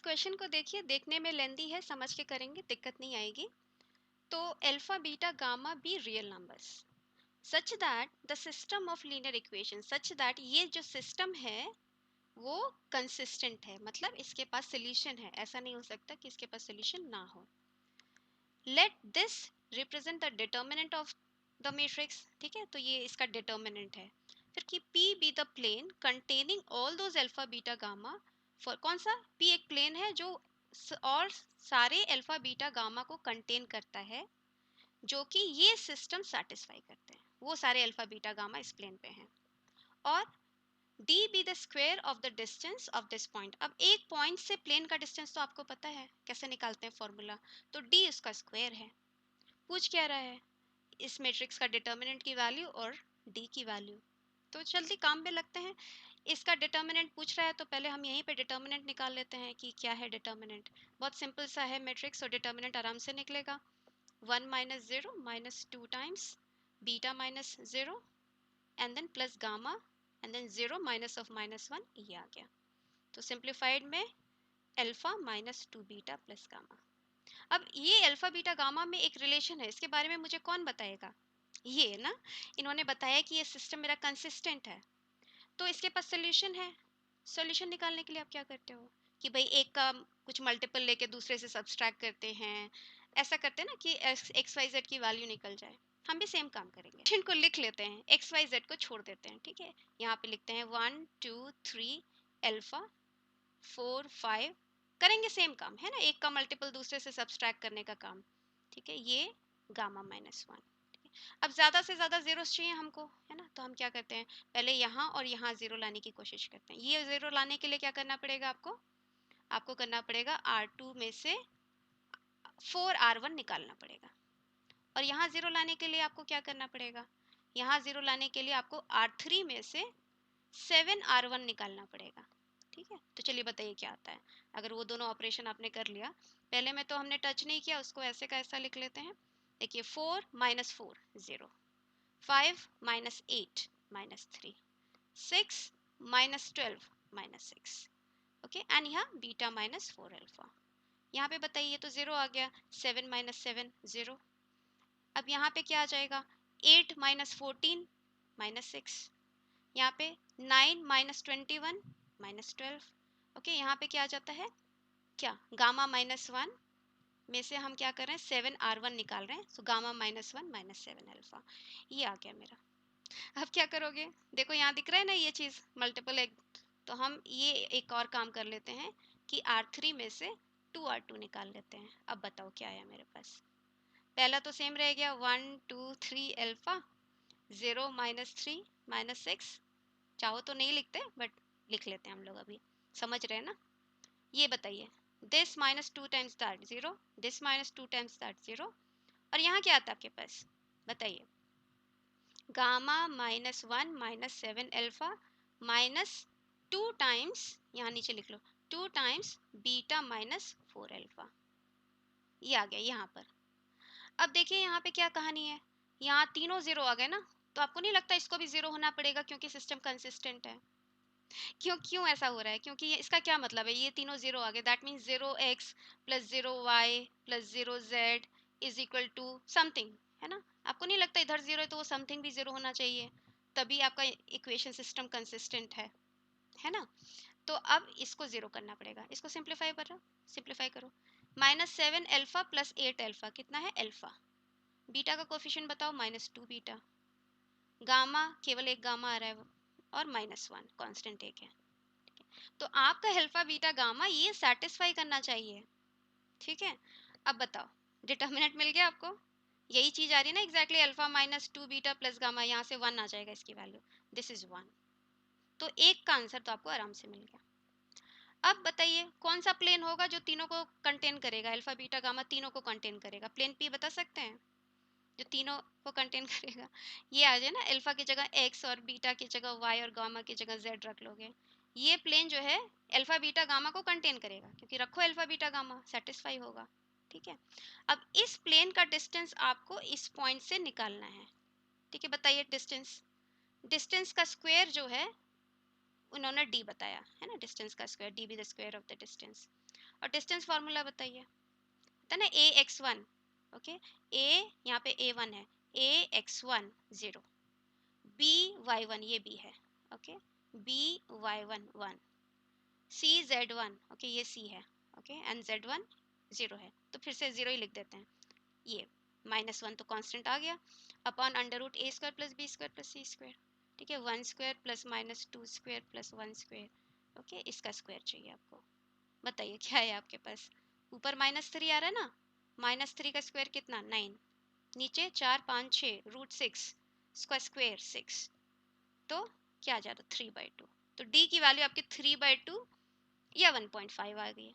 Question को देखिए, देखने में लेंदी है, समझ के करेंगे, दिक्कत नहीं आएगी। तो alpha beta gamma be real numbers such that the system of linear equation, such that ये जो सिस्टम है वो कंसिस्टेंट है, मतलब इसके पास सोल्यूशन है। ऐसा नहीं हो सकता कि इसके पास सोल्यूशन ना हो। Let this represent the determinant of the matrix. ठीक है, तो ये इसका डिटर्मिनेंट है। फिर कि P be the plane containing all those alpha beta gamma. For कौन सा P एक प्लेन है जो और सारे अल्फा बीटा गामा को कंटेन करता है, जो कि ये सिस्टम सेटिस्फाई करते हैं। वो सारे अल्फा बीटा गामा इस प्लेन पे हैं। और d be the square of the distance of this point। अब एक पॉइंट से प्लेन का डिस्टेंस तो आपको पता है कैसे निकालते हैं फॉर्मूला, तो d उसका स्क्वायर है। पूछ क्या रहा है, इस मैट्रिक्स का डिटर्मिनेंट की वैल्यू और d की वैल्यू। तो जल्दी काम पे लगते हैं। इसका डिटर्मिनेंट पूछ रहा है तो पहले हम यहीं पे डिटर्मिनेंट निकाल लेते हैं कि क्या है डिटर्मिनेंट। बहुत सिंपल सा है मैट्रिक्स, और डिटर्मिनेंट आराम से निकलेगा। 1 minus 0 minus 2 times beta minus 0 and then plus gamma and then 0 minus of -1, ये आ गया। तो सिंप्लीफाइड में alpha minus 2 beta plus gamma. अब ये अल्फा बीटा गामा में एक रिलेशन है, इसके बारे में मुझे कौन बताएगा? ये ना, इन्होंने बताया कि ये सिस्टम मेरा कंसिस्टेंट है। तो इसके पास सोल्यूशन है। सोल्यूशन निकालने के लिए आप क्या करते हो कि भाई एक का कुछ मल्टीपल लेके दूसरे से सब्सट्रैक्ट करते हैं, ऐसा करते हैं ना कि एक्स वाई जेड की वैल्यू निकल जाए। हम भी सेम काम करेंगे, इनको लिख लेते हैं, एक्स वाई जेड को छोड़ देते हैं। ठीक है, यहाँ पे लिखते हैं 1 2 3 अल्फा 4 5, करेंगे सेम काम है ना, एक का मल्टीपल दूसरे से सब्सट्रैक्ट करने का काम। ठीक है, ये गामा -1। अब ज़्यादा से ज़्यादा ज़ीरोस चाहिए हमको, है ना, तो हम क्या करते हैं, पहले यहाँ और यहाँ ज़ीरो लाने की कोशिश करते हैं। ये ज़ीरो लाने के लिए क्या करना पड़ेगा आपको? आपको करना पड़ेगा R2 में से 4R1 निकालना पड़ेगा। और यहाँ ज़ीरो लाने के लिए आपको क्या करना पड़ेगा? यहाँ ज़ीरो लाने के लिए आपको R3 में से 7R1 निकालना पड़ेगा। ठीक है, तो चलिए बताइए क्या आता है। अगर वो दोनों ऑपरेशन आपने कर लिया, पहले में तो हमने टच नहीं किया, उसको ऐसे का ऐसा लिख लेते हैं। देखिए 4 minus 4 0, 5 minus 8 minus 3, 6 minus 12 minus 6। Okay, and यहाँ बीटा माइनस 4 अल्फा। यहाँ पे बताइए तो 0 आ गया, 7 minus 7 0। अब यहाँ पे क्या आ जाएगा, 8 minus 14 minus 6। यहाँ पे 9 minus 21 minus 12। ओके, यहाँ पे क्या आ जाता है, क्या गामा -1 में से हम क्या कर रहे हैं, 7R1 निकाल रहे हैं, सो गामा -1 माइनस 7 अल्फा। ये आ गया मेरा। अब क्या करोगे, देखो यहाँ दिख रहा है ना ये चीज मल्टीपल एक, तो हम ये एक और काम कर लेते हैं कि R3 में से 2R2 निकाल लेते हैं। अब बताओ क्या आया मेरे पास। पहला तो सेम रह गया, 1 2 3 अल्फा 0 -3 -6। चाहो तो नहीं लिखते बट लिख लेते हैं हम लोग, अभी समझ रहे हैं ना। ये बताइए, this -2 times that 0, this -2 times that 0, और यहाँ क्या आता है आपके पास, बताइए। Gamma -1 minus 7 alpha minus 2 times, यहाँ नीचे लिख लो, 2 टाइम्स बीटा -4 अल्फा। ये आ गया यहाँ पर। अब देखिए यहाँ पे क्या कहानी है, यहाँ तीनों जीरो आ गए ना, तो आपको नहीं लगता इसको भी जीरो होना पड़ेगा क्योंकि सिस्टम कंसिस्टेंट है। क्यों क्यों ऐसा हो रहा है, क्योंकि इसका क्या मतलब है, ये तीनों जीरो आ गए, that means 0x plus 0y plus 0z is equal to something, है ना। आपको नहीं लगता इधर जीरो है तो वो समथिंग भी जीरो होना चाहिए, तभी आपका इक्वेशन सिस्टम कंसिस्टेंट है ना। तो अब इसको जीरो करना पड़ेगा, इसको सिंप्लीफाई करो, सिंप्लीफाई करो। -7 अल्फा प्लस 8 अल्फा कितना है, अल्फा। बीटा का कोफिशिएंट बताओ, -2 बीटा। गामा केवल एक गामा आ रहा है और -1 कांस्टेंट एक है। तो आपका अल्फा बीटा गामा ये सेटिस्फाई करना चाहिए। ठीक है, अब बताओ, डिटर्मिनेंट मिल गया आपको, यही चीज आ रही है ना exactly, alpha -2 beta plus gamma, यहाँ से 1 आ जाएगा इसकी वैल्यू, दिस इज 1। तो एक का आंसर तो आपको आराम से मिल गया। अब बताइए कौन सा प्लेन होगा जो तीनों को कंटेन करेगा, अल्फा बीटा गामा तीनों को कंटेन करेगा, प्लेन पी बता सकते हैं जो तीनों को कंटेन करेगा। ये आ जाए ना, अल्फा की जगह एक्स और बीटा की जगह वाई और गामा की जगह जेड रख लोगे, ये प्लेन जो है अल्फा बीटा गामा को कंटेन करेगा, क्योंकि रखो अल्फा बीटा गामा सेटिस्फाई होगा। ठीक है, अब इस प्लेन का डिस्टेंस आपको इस पॉइंट से निकालना है। ठीक है, बताइए डिस्टेंस, डिस्टेंस का स्क्वायर जो है उन्होंने डी बताया है ना, डिस्टेंस का square, D be the square of the distance. और डिस्टेंस फार्मूला बताइए, है ना, a(x1), ओके, a यहाँ पे a1 है, a(x1) 0, by1 ये b है, ओके, by1 1, cz1, ओके, ये c है, ओके, एंड z1 0 है, तो फिर से 0 ही लिख देते हैं। ये -1 तो कांस्टेंट आ गया, upon under root a square plus b square plus c square, ठीक है, 1 square plus -2 square plus 1 square, okay, इसका स्क्वायर चाहिए आपको। बताइए क्या है आपके पास, ऊपर -3 आ रहा है ना, -3 का स्क्वायर कितना 9, नीचे 4 5 6 √6 इसका स्क्वायर 6, तो क्या आ जाता 3/2, तो d की वैल्यू आपकी 3/2 या 1.5 आ गई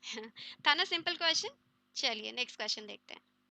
है। था ना सिंपल क्वेश्चन। चलिए नेक्स्ट क्वेश्चन देखते हैं।